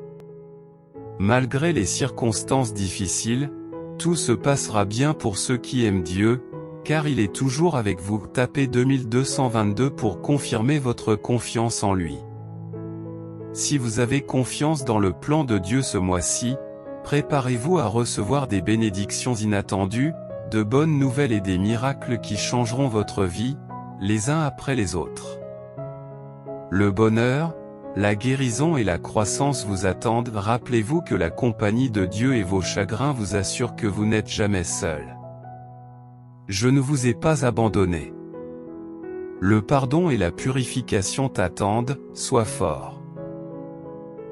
Malgré les circonstances difficiles, tout se passera bien pour ceux qui aiment Dieu, car il est toujours avec vous. Tapez 2222 pour confirmer votre confiance en lui. Si vous avez confiance dans le plan de Dieu ce mois-ci, préparez-vous à recevoir des bénédictions inattendues, de bonnes nouvelles et des miracles qui changeront votre vie, les uns après les autres. Le bonheur, la guérison et la croissance vous attendent. Rappelez-vous que la compagnie de Dieu et vos chagrins vous assurent que vous n'êtes jamais seul. Je ne vous ai pas abandonné. Le pardon et la purification t'attendent. Sois fort.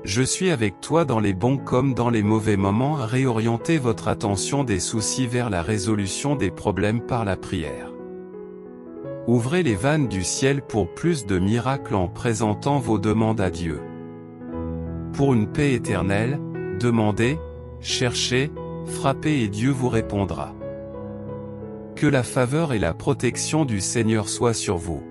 Je suis avec toi dans les bons comme dans les mauvais moments. Réorientez votre attention des soucis vers la résolution des problèmes par la prière. Ouvrez les vannes du ciel pour plus de miracles en présentant vos demandes à Dieu. Pour une paix éternelle, demandez, cherchez, frappez et Dieu vous répondra. Que la faveur et la protection du Seigneur soient sur vous.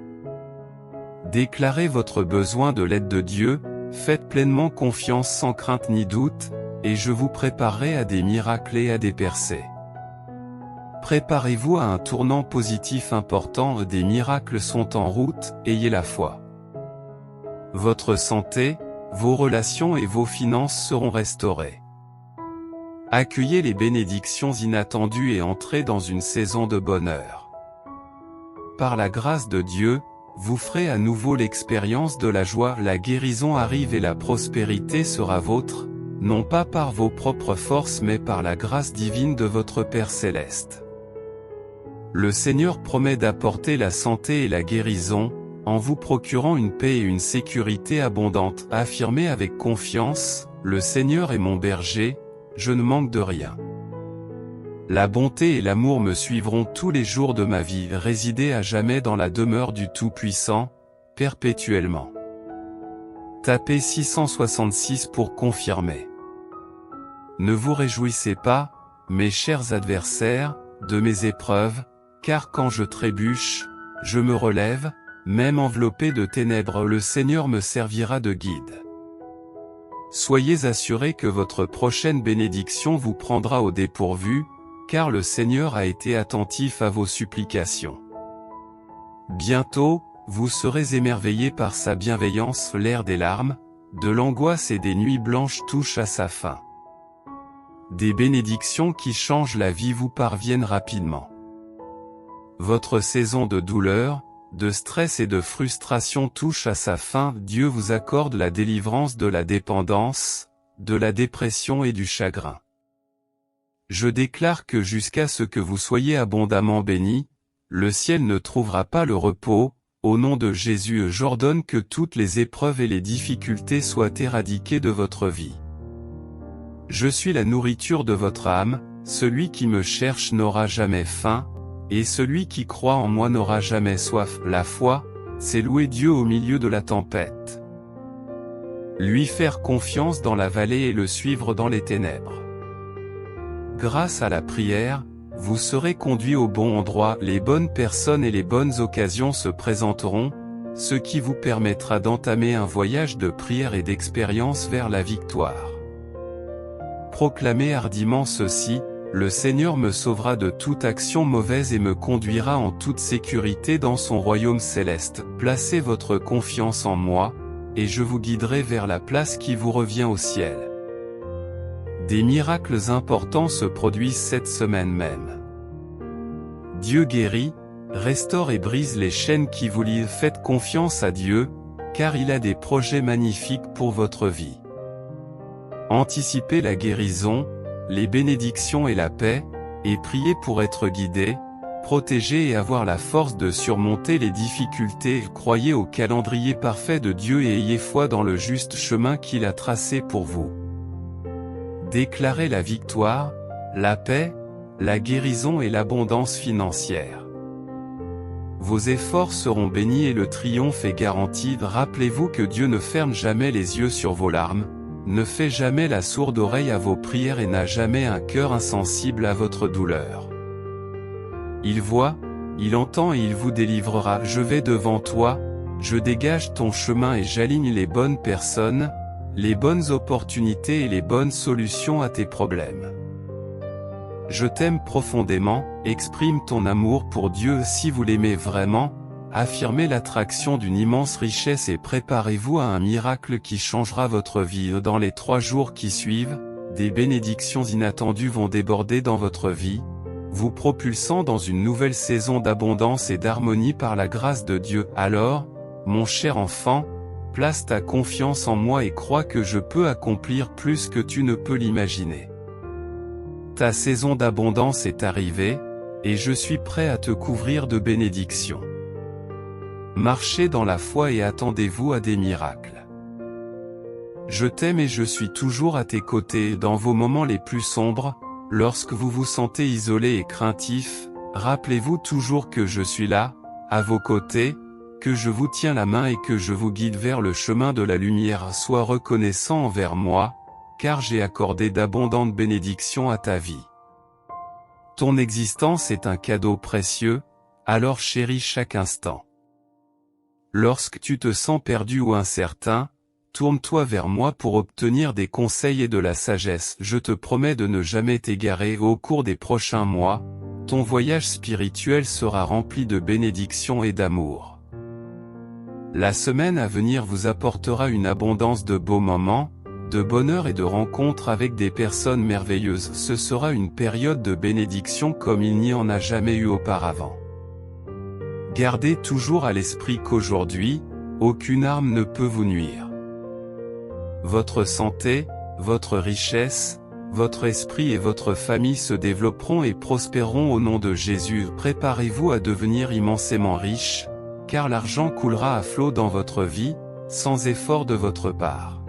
Déclarez votre besoin de l'aide de Dieu, faites pleinement confiance sans crainte ni doute, et je vous préparerai à des miracles et à des percées. Préparez-vous à un tournant positif important. Des miracles sont en route, ayez la foi. Votre santé, vos relations et vos finances seront restaurées. Accueillez les bénédictions inattendues et entrez dans une saison de bonheur. Par la grâce de Dieu, vous ferez à nouveau l'expérience de la joie. La guérison arrive et la prospérité sera vôtre, non pas par vos propres forces mais par la grâce divine de votre Père céleste. Le Seigneur promet d'apporter la santé et la guérison, en vous procurant une paix et une sécurité abondantes. Affirmez avec confiance, le Seigneur est mon berger, je ne manque de rien. La bonté et l'amour me suivront tous les jours de ma vie. Résidez à jamais dans la demeure du Tout-Puissant, perpétuellement. Tapez 666 pour confirmer. Ne vous réjouissez pas, mes chers adversaires, de mes épreuves, car quand je trébuche, je me relève, même enveloppé de ténèbres, le Seigneur me servira de guide. Soyez assurés que votre prochaine bénédiction vous prendra au dépourvu, car le Seigneur a été attentif à vos supplications. Bientôt, vous serez émerveillés par sa bienveillance. L'ère des larmes, de l'angoisse et des nuits blanches touche à sa fin. des bénédictions qui changent la vie vous parviennent rapidement. Votre saison de douleur, de stress et de frustration touche à sa fin. Dieu vous accorde la délivrance de la dépendance, de la dépression et du chagrin. Je déclare que jusqu'à ce que vous soyez abondamment bénis, le ciel ne trouvera pas le repos. Au nom de Jésus, j'ordonne que toutes les épreuves et les difficultés soient éradiquées de votre vie. Je suis la nourriture de votre âme, celui qui me cherche n'aura jamais faim, et celui qui croit en moi n'aura jamais soif. La foi, c'est louer Dieu au milieu de la tempête. Lui faire confiance dans la vallée et le suivre dans les ténèbres. Grâce à la prière, vous serez conduit au bon endroit, les bonnes personnes et les bonnes occasions se présenteront, ce qui vous permettra d'entamer un voyage de prière et d'expérience vers la victoire. Proclamez hardiment ceci: le Seigneur me sauvera de toute action mauvaise et me conduira en toute sécurité dans son royaume céleste. Placez votre confiance en moi, et je vous guiderai vers la place qui vous revient au ciel. Des miracles importants se produisent cette semaine même. Dieu guérit, restaure et brise les chaînes qui vous lient. Faites confiance à Dieu, car il a des projets magnifiques pour votre vie. Anticipez la guérison, les bénédictions et la paix, et priez pour être guidé, protégé et avoir la force de surmonter les difficultés. Croyez au calendrier parfait de Dieu et ayez foi dans le juste chemin qu'il a tracé pour vous. Déclarez la victoire, la paix, la guérison et l'abondance financière. Vos efforts seront bénis et le triomphe est garanti. Rappelez-vous que Dieu ne ferme jamais les yeux sur vos larmes, ne fait jamais la sourde oreille à vos prières et n'a jamais un cœur insensible à votre douleur. Il voit, il entend et il vous délivrera. Je vais devant toi, je dégage ton chemin et j'aligne les bonnes personnes, les bonnes opportunités et les bonnes solutions à tes problèmes. Je t'aime profondément, exprime ton amour pour Dieu si vous l'aimez vraiment, affirmez l'attraction d'une immense richesse et préparez-vous à un miracle qui changera votre vie. Dans les 3 jours qui suivent, des bénédictions inattendues vont déborder dans votre vie, vous propulsant dans une nouvelle saison d'abondance et d'harmonie par la grâce de Dieu. Alors, mon cher enfant, place ta confiance en moi et crois que je peux accomplir plus que tu ne peux l'imaginer. Ta saison d'abondance est arrivée, et je suis prêt à te couvrir de bénédictions. Marchez dans la foi et attendez-vous à des miracles. Je t'aime et je suis toujours à tes côtés dans vos moments les plus sombres, lorsque vous vous sentez isolé et craintif, rappelez-vous toujours que je suis là, à vos côtés, que je vous tiens la main et que je vous guide vers le chemin de la lumière. Sois reconnaissant envers moi, car j'ai accordé d'abondantes bénédictions à ta vie. Ton existence est un cadeau précieux, alors chéris chaque instant. Lorsque tu te sens perdu ou incertain, tourne-toi vers moi pour obtenir des conseils et de la sagesse. Je te promets de ne jamais t'égarer. Au cours des prochains mois, ton voyage spirituel sera rempli de bénédictions et d'amour. La semaine à venir vous apportera une abondance de beaux moments, de bonheur et de rencontres avec des personnes merveilleuses. Ce sera une période de bénédiction comme il n'y en a jamais eu auparavant. Gardez toujours à l'esprit qu'aujourd'hui, aucune arme ne peut vous nuire. Votre santé, votre richesse, votre esprit et votre famille se développeront et prospéreront au nom de Jésus. Préparez-vous à devenir immensément riche, car l'argent coulera à flot dans votre vie, sans effort de votre part.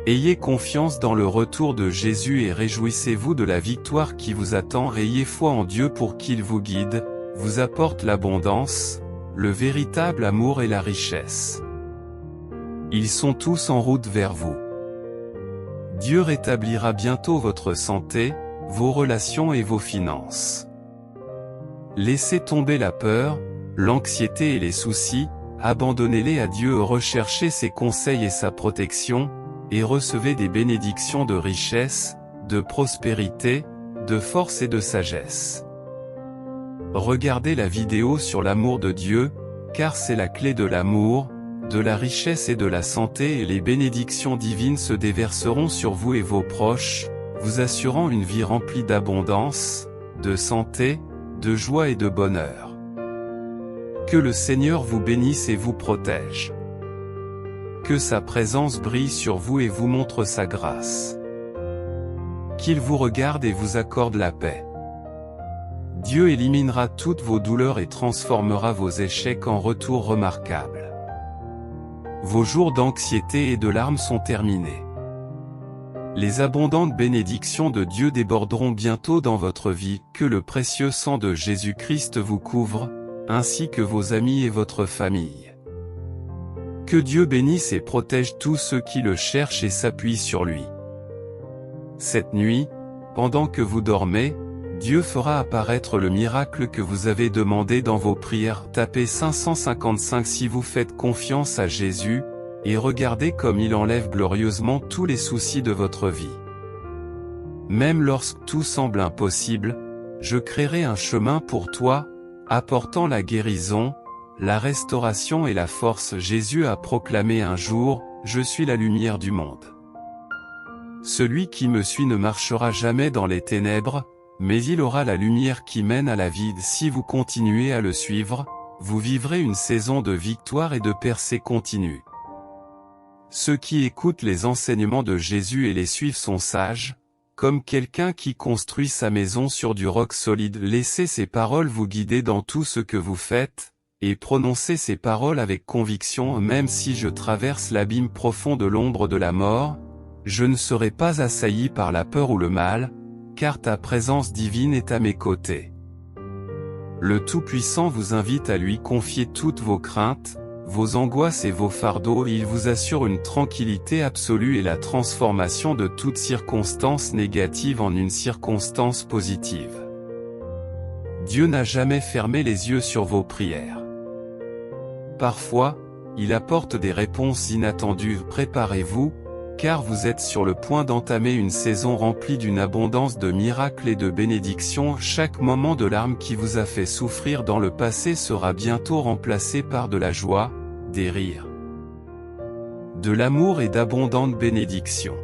Ayez confiance dans le retour de Jésus et réjouissez-vous de la victoire qui vous attend. Ayez foi en Dieu pour qu'il vous guide, vous apporte l'abondance, le véritable amour et la richesse. Ils sont tous en route vers vous. Dieu rétablira bientôt votre santé, vos relations et vos finances. Laissez tomber la peur, l'anxiété et les soucis, abandonnez-les à Dieu, recherchez ses conseils et sa protection, et recevez des bénédictions de richesse, de prospérité, de force et de sagesse. Regardez la vidéo sur l'amour de Dieu, car c'est la clé de l'amour, de la richesse et de la santé, et les bénédictions divines se déverseront sur vous et vos proches, vous assurant une vie remplie d'abondance, de santé, de joie et de bonheur. Que le Seigneur vous bénisse et vous protège. Que sa présence brille sur vous et vous montre sa grâce. Qu'il vous regarde et vous accorde la paix. Dieu éliminera toutes vos douleurs et transformera vos échecs en retours remarquables. Vos jours d'anxiété et de larmes sont terminés. Les abondantes bénédictions de Dieu déborderont bientôt dans votre vie, que le précieux sang de Jésus-Christ vous couvre, ainsi que vos amis et votre famille. Que Dieu bénisse et protège tous ceux qui le cherchent et s'appuient sur lui. Cette nuit, pendant que vous dormez, Dieu fera apparaître le miracle que vous avez demandé dans vos prières. Tapez 555 si vous faites confiance à Jésus, et regardez comme il enlève glorieusement tous les soucis de votre vie. Même lorsque tout semble impossible, je créerai un chemin pour toi, apportant la guérison, la restauration et la force. Jésus a proclamé un jour, « Je suis la lumière du monde. Celui qui me suit ne marchera jamais dans les ténèbres, mais il aura la lumière qui mène à la vie. » Si vous continuez à le suivre, vous vivrez une saison de victoire et de percée continue. Ceux qui écoutent les enseignements de Jésus et les suivent sont sages, comme quelqu'un qui construit sa maison sur du roc solide. Laissez ces paroles vous guider dans tout ce que vous faites, et prononcez ces paroles avec conviction. Même si je traverse l'abîme profond de l'ombre de la mort, je ne serai pas assailli par la peur ou le mal, car ta présence divine est à mes côtés. Le Tout-Puissant vous invite à lui confier toutes vos craintes, vos angoisses et vos fardeaux. Il vous assure une tranquillité absolue et la transformation de toute circonstance négative en une circonstance positive. Dieu n'a jamais fermé les yeux sur vos prières. Parfois, il apporte des réponses inattendues. Préparez-vous, car vous êtes sur le point d'entamer une saison remplie d'une abondance de miracles et de bénédictions. Chaque moment de larmes qui vous a fait souffrir dans le passé sera bientôt remplacé par de la joie, des rires, de l'amour et d'abondantes bénédictions.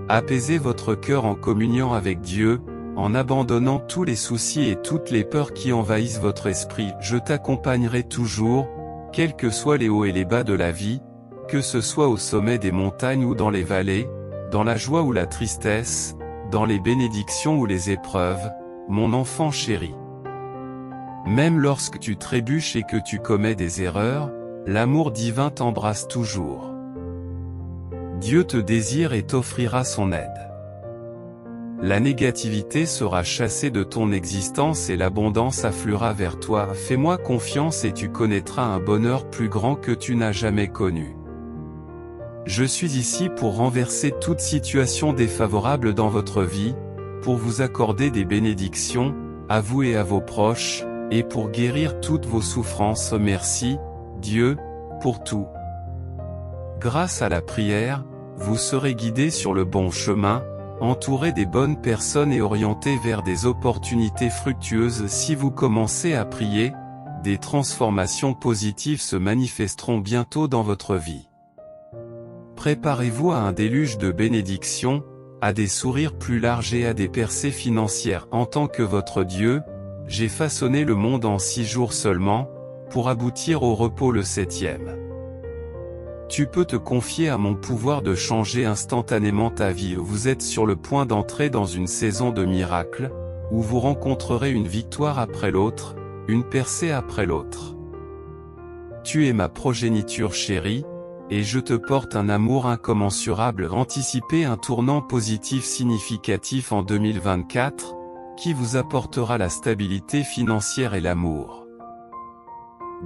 Apaisez votre cœur en communiant avec Dieu, en abandonnant tous les soucis et toutes les peurs qui envahissent votre esprit. Je t'accompagnerai toujours, quels que soient les hauts et les bas de la vie, que ce soit au sommet des montagnes ou dans les vallées, dans la joie ou la tristesse, dans les bénédictions ou les épreuves, mon enfant chéri. Même lorsque tu trébuches et que tu commets des erreurs, l'amour divin t'embrasse toujours. Dieu te désire et t'offrira son aide. La négativité sera chassée de ton existence et l'abondance affluera vers toi. Fais-moi confiance et tu connaîtras un bonheur plus grand que tu n'as jamais connu. Je suis ici pour renverser toute situation défavorable dans votre vie, pour vous accorder des bénédictions, à vous et à vos proches, et pour guérir toutes vos souffrances. Merci, Dieu, pour tout. Grâce à la prière, vous serez guidé sur le bon chemin, entouré des bonnes personnes et orienté vers des opportunités fructueuses. Si vous commencez à prier, des transformations positives se manifesteront bientôt dans votre vie. Préparez-vous à un déluge de bénédictions, à des sourires plus larges et à des percées financières. En tant que votre Dieu, j'ai façonné le monde en 6 jours seulement, pour aboutir au repos le 7e. Tu peux te confier à mon pouvoir de changer instantanément ta vie. Vous êtes sur le point d'entrer dans une saison de miracles, où vous rencontrerez une victoire après l'autre, une percée après l'autre. Tu es ma progéniture chérie, et je te porte un amour incommensurable. Anticipez un tournant positif significatif en 2024, qui vous apportera la stabilité financière et l'amour.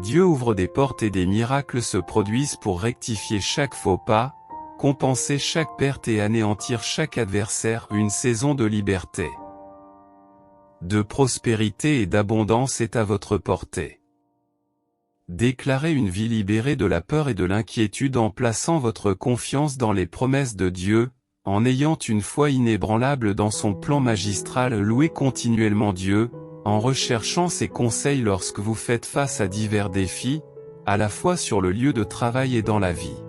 Dieu ouvre des portes et des miracles se produisent pour rectifier chaque faux pas, compenser chaque perte et anéantir chaque adversaire. Une saison de liberté, de prospérité et d'abondance est à votre portée. Déclarez une vie libérée de la peur et de l'inquiétude en plaçant votre confiance dans les promesses de Dieu, en ayant une foi inébranlable dans son plan magistral. Louez continuellement Dieu, en recherchant ses conseils lorsque vous faites face à divers défis, à la fois sur le lieu de travail et dans la vie.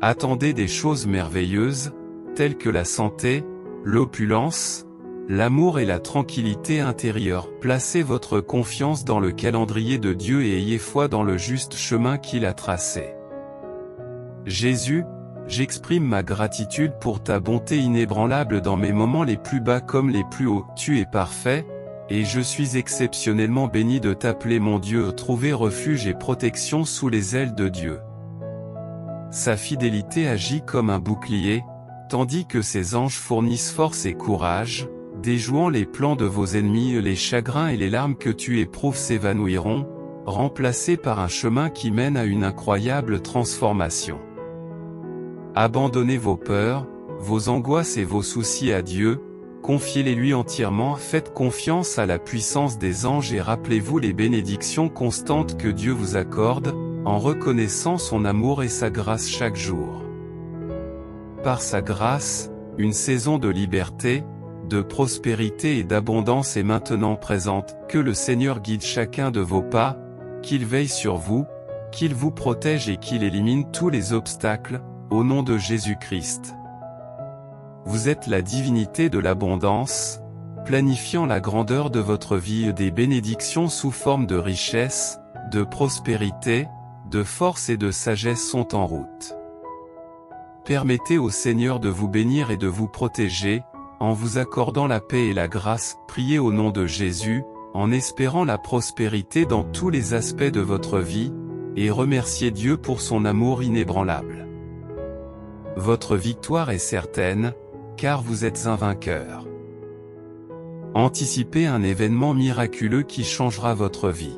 Attendez des choses merveilleuses, tels que la santé, l'opulence, l'amour et la tranquillité intérieure. Placez votre confiance dans le calendrier de Dieu et ayez foi dans le juste chemin qu'il a tracé. Jésus, j'exprime ma gratitude pour ta bonté inébranlable dans mes moments les plus bas comme les plus hauts. Tu es parfait, et je suis exceptionnellement béni de t'appeler mon Dieu. Trouver refuge et protection sous les ailes de Dieu. Sa fidélité agit comme un bouclier, tandis que ses anges fournissent force et courage, déjouant les plans de vos ennemis. Les chagrins et les larmes que tu éprouves s'évanouiront, remplacés par un chemin qui mène à une incroyable transformation. Abandonnez vos peurs, vos angoisses et vos soucis à Dieu, confiez-les lui entièrement, faites confiance à la puissance des anges et rappelez-vous les bénédictions constantes que Dieu vous accorde, en reconnaissant son amour et sa grâce chaque jour. Par sa grâce, une saison de liberté, de prospérité et d'abondance est maintenant présente. Que le Seigneur guide chacun de vos pas, qu'il veille sur vous, qu'il vous protège et qu'il élimine tous les obstacles, au nom de Jésus-Christ. Vous êtes la divinité de l'abondance, planifiant la grandeur de votre vie. Des bénédictions sous forme de richesse, de prospérité, de force et de sagesse sont en route. Permettez au Seigneur de vous bénir et de vous protéger, en vous accordant la paix et la grâce. Priez au nom de Jésus, en espérant la prospérité dans tous les aspects de votre vie, et remerciez Dieu pour son amour inébranlable. Votre victoire est certaine, car vous êtes un vainqueur. Anticipez un événement miraculeux qui changera votre vie.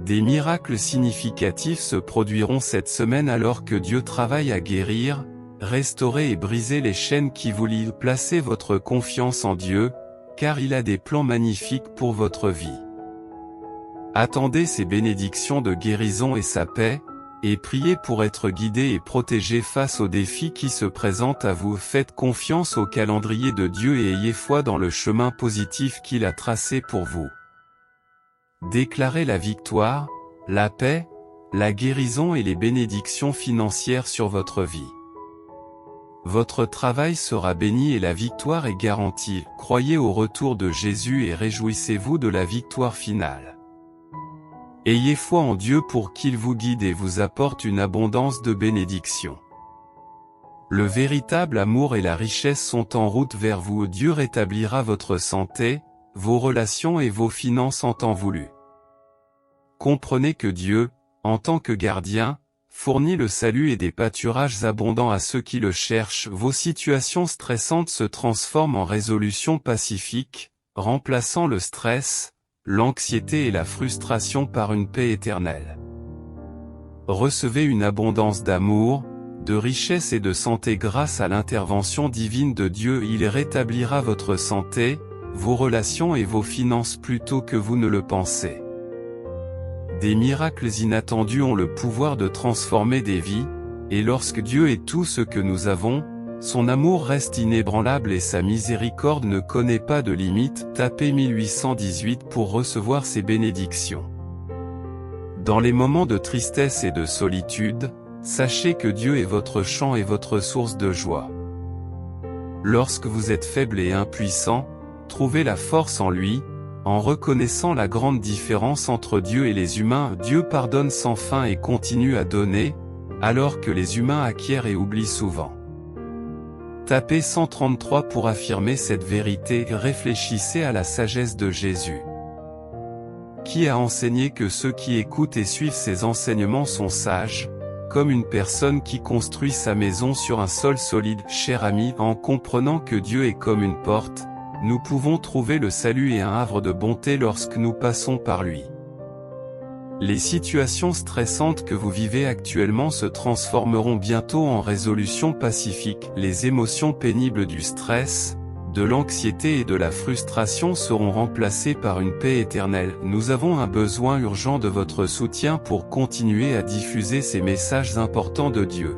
Des miracles significatifs se produiront cette semaine alors que Dieu travaille à guérir, restaurer et briser les chaînes qui vous lient. Placez votre confiance en Dieu, car il a des plans magnifiques pour votre vie. Attendez ses bénédictions de guérison et sa paix, et priez pour être guidé et protégé face aux défis qui se présentent à vous. Faites confiance au calendrier de Dieu et ayez foi dans le chemin positif qu'il a tracé pour vous. Déclarez la victoire, la paix, la guérison et les bénédictions financières sur votre vie. Votre travail sera béni et la victoire est garantie. Croyez au retour de Jésus et réjouissez-vous de la victoire finale. Ayez foi en Dieu pour qu'il vous guide et vous apporte une abondance de bénédictions. Le véritable amour et la richesse sont en route vers vous. Dieu rétablira votre santé, vos relations et vos finances en temps voulu. Comprenez que Dieu, en tant que gardien, fournit le salut et des pâturages abondants à ceux qui le cherchent. Vos situations stressantes se transforment en résolutions pacifiques, remplaçant le stress, l'anxiété et la frustration par une paix éternelle. Recevez une abondance d'amour, de richesse et de santé grâce à l'intervention divine de Dieu. Il rétablira votre santé, vos relations et vos finances plus tôt que vous ne le pensez. Des miracles inattendus ont le pouvoir de transformer des vies, et lorsque Dieu est tout ce que nous avons, son amour reste inébranlable et sa miséricorde ne connaît pas de limite. Tapez 1818 pour recevoir ces bénédictions. Dans les moments de tristesse et de solitude, sachez que Dieu est votre chant et votre source de joie. Lorsque vous êtes faible et impuissant, trouvez la force en lui, en reconnaissant la grande différence entre Dieu et les humains. Dieu pardonne sans fin et continue à donner, alors que les humains acquièrent et oublient souvent. Tapez 133 pour affirmer cette vérité. Réfléchissez à la sagesse de Jésus. Qui a enseigné que ceux qui écoutent et suivent ses enseignements sont sages, comme une personne qui construit sa maison sur un sol solide. Cher ami, en comprenant que Dieu est comme une porte, nous pouvons trouver le salut et un havre de bonté lorsque nous passons par lui. Les situations stressantes que vous vivez actuellement se transformeront bientôt en résolutions pacifiques. Les émotions pénibles du stress, de l'anxiété et de la frustration seront remplacées par une paix éternelle. Nous avons un besoin urgent de votre soutien pour continuer à diffuser ces messages importants de Dieu.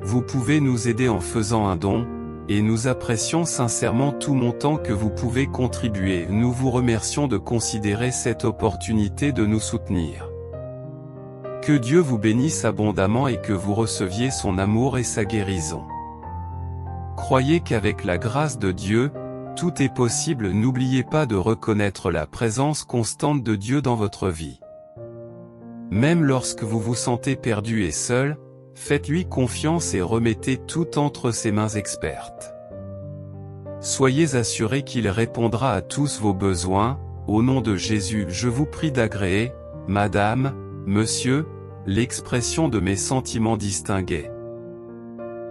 Vous pouvez nous aider en faisant un don, et nous apprécions sincèrement tout montant que vous pouvez contribuer. Nous vous remercions de considérer cette opportunité de nous soutenir. Que Dieu vous bénisse abondamment et que vous receviez son amour et sa guérison. croyez qu'avec la grâce de Dieu, tout est possible, n'oubliez pas de reconnaître la présence constante de Dieu dans votre vie. Même lorsque vous vous sentez perdu et seul, faites-lui confiance et remettez tout entre ses mains expertes. Soyez assurés qu'il répondra à tous vos besoins. Au nom de Jésus, je vous prie d'agréer, Madame, Monsieur, l'expression de mes sentiments distingués.